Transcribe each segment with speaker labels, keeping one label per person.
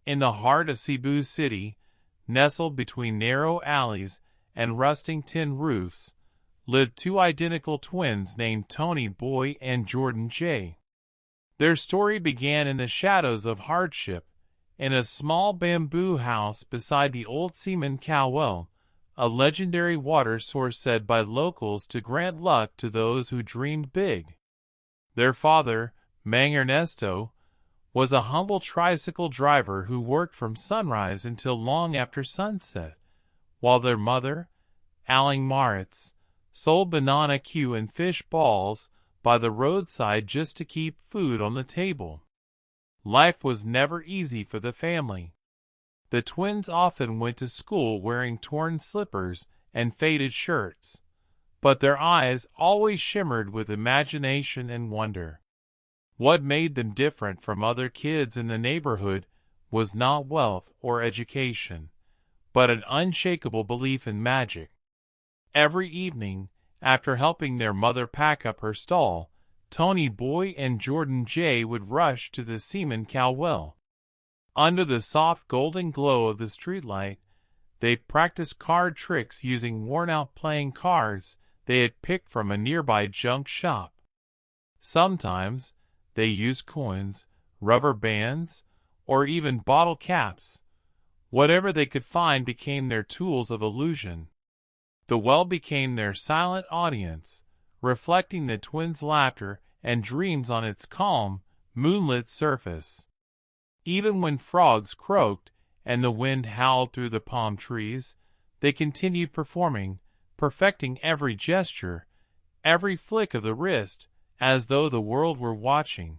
Speaker 1: In the heart of Cebu City, nestled between narrow alleys and rusting tin roofs, lived two identical twins named Tony Boy and Jordan J. Their story began in the shadows of hardship, in a small bamboo house beside the old Cemon Cow Well, a legendary water source said by locals to grant luck to those who dreamed big. Their father, Mang Ernesto, was a humble tricycle driver who worked from sunrise until long after sunset, while their mother, Aling Maritz, sold banana Q and fish balls by the roadside just to keep food on the table. Life was never easy for the family. The twins often went to school wearing torn slippers and faded shirts, but their eyes always shimmered with imagination and wonder. What made them different from other kids in the neighborhood was not wealth or education, but an unshakable belief in magic. Every evening, after helping their mother pack up her stall, Tony Boy and Jordan J would rush to the Cemon Cow Well. Under the soft golden glow of the streetlight, they practiced card tricks using worn-out playing cards they had picked from a nearby junk shop. Sometimes, they used coins, rubber bands, or even bottle caps. Whatever they could find became their tools of illusion. The well became their silent audience, reflecting the twins' laughter and dreams on its calm, moonlit surface. Even when frogs croaked and the wind howled through the palm trees, they continued performing, perfecting every gesture, every flick of the wrist, as though the world were watching.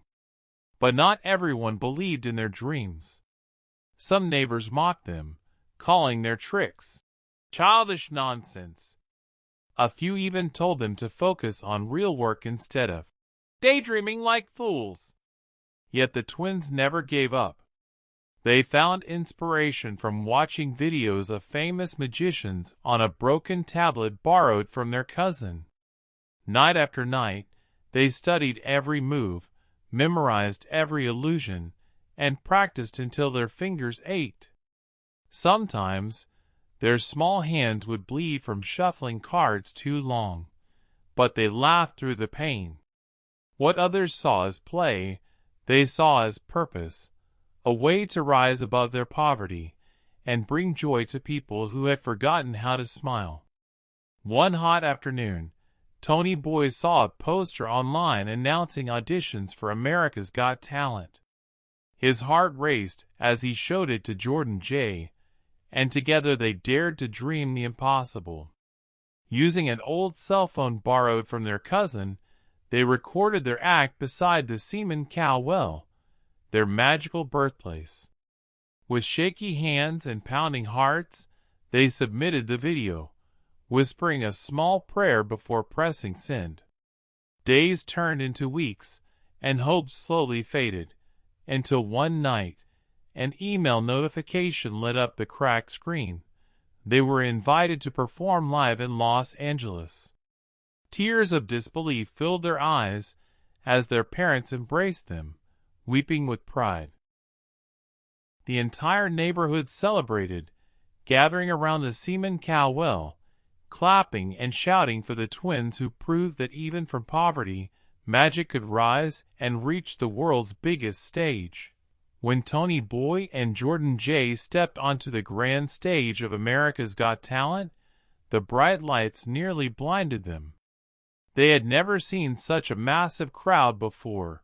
Speaker 1: But not everyone believed in their dreams. Some neighbors mocked them, calling their tricks childish nonsense. A few even told them to focus on real work instead of daydreaming like fools. Yet the twins never gave up. They found inspiration from watching videos of famous magicians on a broken tablet borrowed from their cousin. Night after night, they studied every move, memorized every illusion, and practiced until their fingers ached. Sometimes, their small hands would bleed from shuffling cards too long, but they laughed through the pain. What others saw as play, they saw as purpose, a way to rise above their poverty and bring joy to people who had forgotten how to smile. One hot afternoon, Tony Boy saw a poster online announcing auditions for America's Got Talent. His heart raced as he showed it to Jordan J, and together they dared to dream the impossible. Using an old cell phone borrowed from their cousin, they recorded their act beside the Cemon Cow Well, their magical birthplace. With shaky hands and pounding hearts, they submitted the video, whispering a small prayer before pressing send. Days turned into weeks, and hope slowly faded, until one night, an email notification lit up the cracked screen. They were invited to perform live in Los Angeles. Tears of disbelief filled their eyes as their parents embraced them, weeping with pride. The entire neighborhood celebrated, gathering around the Cemon Cow Well, clapping and shouting for the twins who proved that even from poverty, magic could rise and reach the world's biggest stage. When Tony Boy and Jordan J stepped onto the grand stage of America's Got Talent, the bright lights nearly blinded them. They had never seen such a massive crowd before,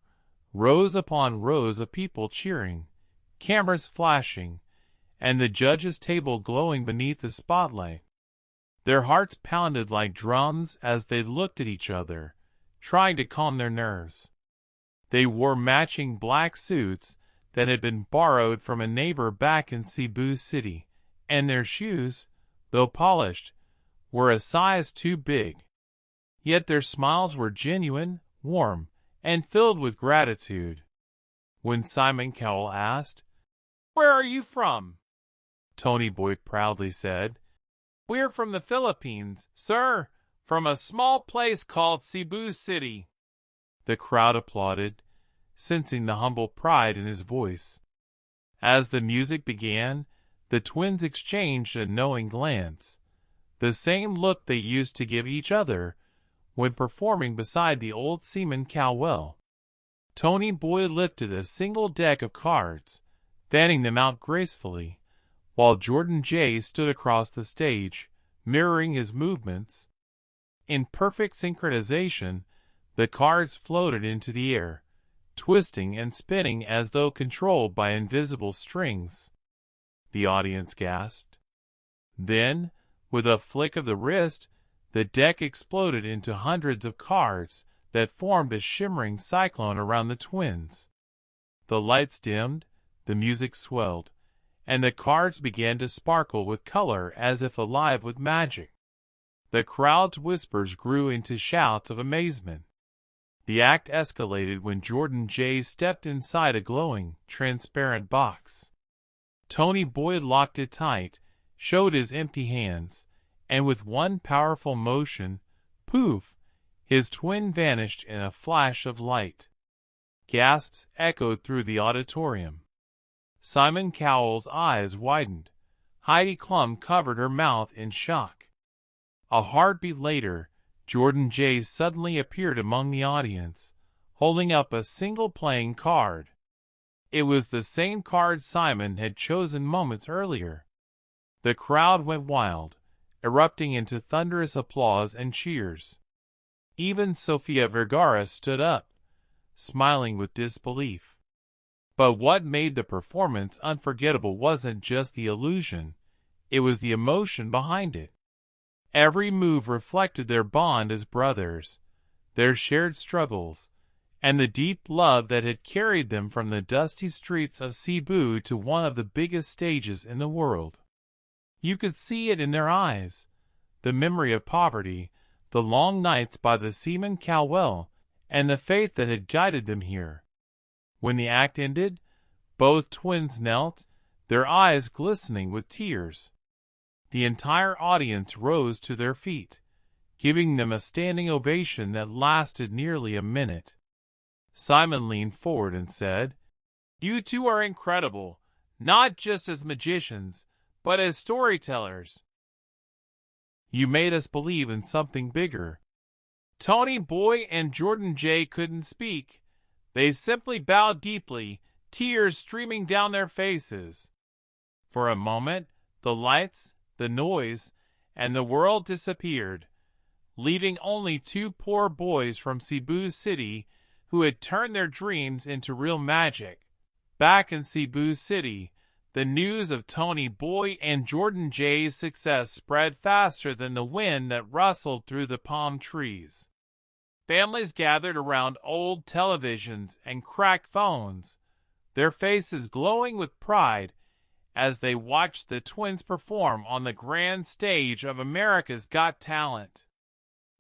Speaker 1: rows upon rows of people cheering, cameras flashing, and the judges' table glowing beneath the spotlight. Their hearts pounded like drums as they looked at each other, trying to calm their nerves. They wore matching black suits that had been borrowed from a neighbor back in Cebu City, and their shoes, though polished, were a size too big. Yet their smiles were genuine, warm, and filled with gratitude. When Cemon Cow Well asked, "Where are you from?" Tony Boy proudly said, "We're from the Philippines, sir, from a small place called Cebu City." The crowd applauded, sensing the humble pride in his voice. As the music began, the twins exchanged a knowing glance, the same look they used to give each other when performing beside the old Cemon Cow Well. Tony Boy lifted a single deck of cards, fanning them out gracefully, while Jordan J. stood across the stage, mirroring his movements. In perfect synchronization, the cards floated into the air, twisting and spinning as though controlled by invisible strings. The audience gasped. Then, with a flick of the wrist, the deck exploded into hundreds of cards that formed a shimmering cyclone around the twins. The lights dimmed, the music swelled, and the cards began to sparkle with color as if alive with magic. The crowd's whispers grew into shouts of amazement. The act escalated when Jordan J. stepped inside a glowing, transparent box. Tony Boyd locked it tight, showed his empty hands, and with one powerful motion, poof, his twin vanished in a flash of light. Gasps echoed through the auditorium. Cemon Cowell's eyes widened. Heidi Klum covered her mouth in shock. A heartbeat later, Jordan J. suddenly appeared among the audience, holding up a single playing card. It was the same card Cemon had chosen moments earlier. The crowd went wild, erupting into thunderous applause and cheers. Even Sofia Vergara stood up, smiling with disbelief. But what made the performance unforgettable wasn't just the illusion, it was the emotion behind it. Every move reflected their bond as brothers, their shared struggles, and the deep love that had carried them from the dusty streets of Cebu to one of the biggest stages in the world. You could see it in their eyes, the memory of poverty, the long nights by the Cemon Cow Well, and the faith that had guided them here. When the act ended, both twins knelt, their eyes glistening with tears. The entire audience rose to their feet, giving them a standing ovation that lasted nearly a minute. Cemon leaned forward and said, "You two are incredible, not just as magicians, but as storytellers. You made us believe in something bigger." Tony Boy and Jordan J. couldn't speak. They simply bowed deeply, tears streaming down their faces. For a moment, the lights, the noise, and the world disappeared, leaving only two poor boys from Cebu City who had turned their dreams into real magic. Back in Cebu City, the news of Tony Boy and Jordan J.'s success spread faster than the wind that rustled through the palm trees. Families gathered around old televisions and cracked phones, their faces glowing with pride as they watched the twins perform on the grand stage of America's Got Talent.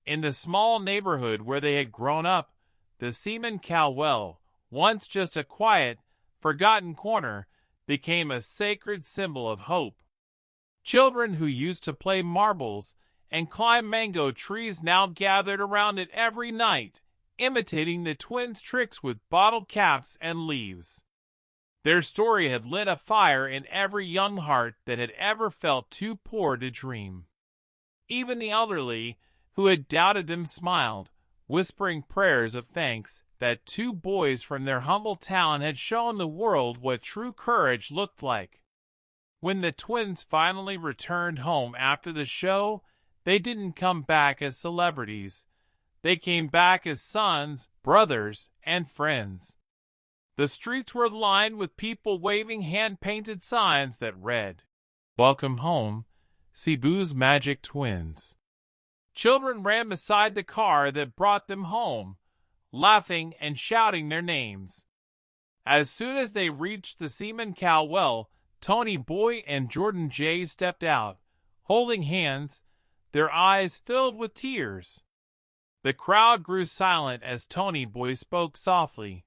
Speaker 1: In the small neighborhood where they had grown up, the Cemon Cow Well, once just a quiet, forgotten corner, became a sacred symbol of hope. Children who used to play marbles and climb mango trees now gathered around it every night, imitating the twins' tricks with bottle caps and leaves. Their story had lit a fire in every young heart that had ever felt too poor to dream. Even the elderly, who had doubted them, smiled, whispering prayers of thanks that two boys from their humble town had shown the world what true courage looked like. When the twins finally returned home after the show, they didn't come back as celebrities. They came back as sons, brothers, and friends. The streets were lined with people waving hand-painted signs that read, "Welcome home, Cebu's Magic Twins." Children ran beside the car that brought them home, laughing and shouting their names. As soon as they reached the Cemon Cow Well, Tony Boy and Jordan J. stepped out, holding hands, their eyes filled with tears. The crowd grew silent as Tony Boy spoke softly.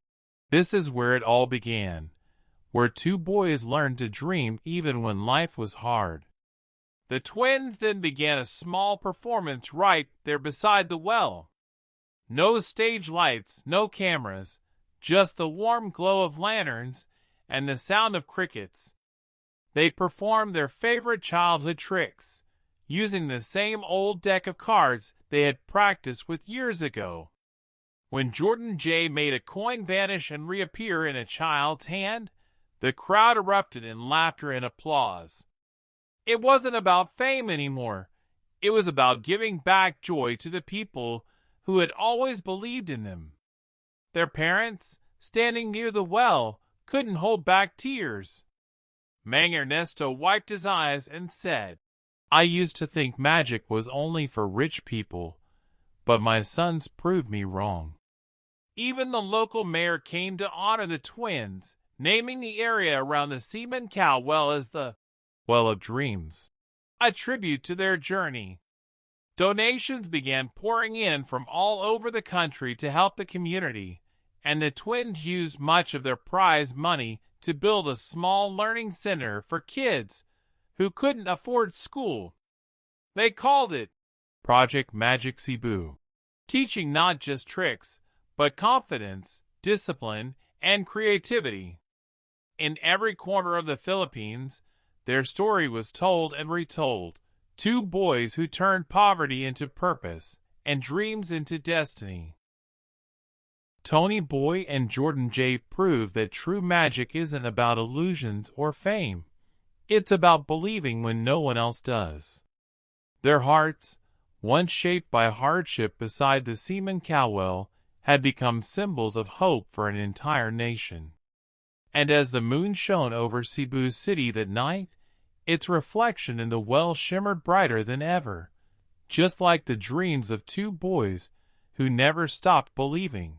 Speaker 1: This is where it all began, where two boys learned to dream even when life was hard. The twins then began a small performance right there beside the well. No stage lights, no cameras, just the warm glow of lanterns and the sound of crickets. They performed their favorite childhood tricks, using the same old deck of cards they had practiced with years ago. When Jordan J. made a coin vanish and reappear in a child's hand, the crowd erupted in laughter and applause. It wasn't about fame anymore. It was about giving back joy to the people who had always believed in them. Their parents, standing near the well, couldn't hold back tears. Mang Ernesto wiped his eyes and said, "I used to think magic was only for rich people, but my sons proved me wrong." Even the local mayor came to honor the twins, naming the area around the Cemon Cow Well as the Well of Dreams, a tribute to their journey. Donations began pouring in from all over the country to help the community, and the twins used much of their prize money to build a small learning center for kids who couldn't afford school. They called it Project Magic Cebu, teaching not just tricks, but confidence, discipline, and creativity. In every corner of the Philippines, their story was told and retold. Two boys who turned poverty into purpose and dreams into destiny. Tony Boy and Jordan J. proved that true magic isn't about illusions or fame. It's about believing when no one else does. Their hearts, once shaped by hardship beside the Cemon Cow Well, had become symbols of hope for an entire nation. And as the moon shone over Cebu City that night, its reflection in the well shimmered brighter than ever, just like the dreams of two boys who never stopped believing.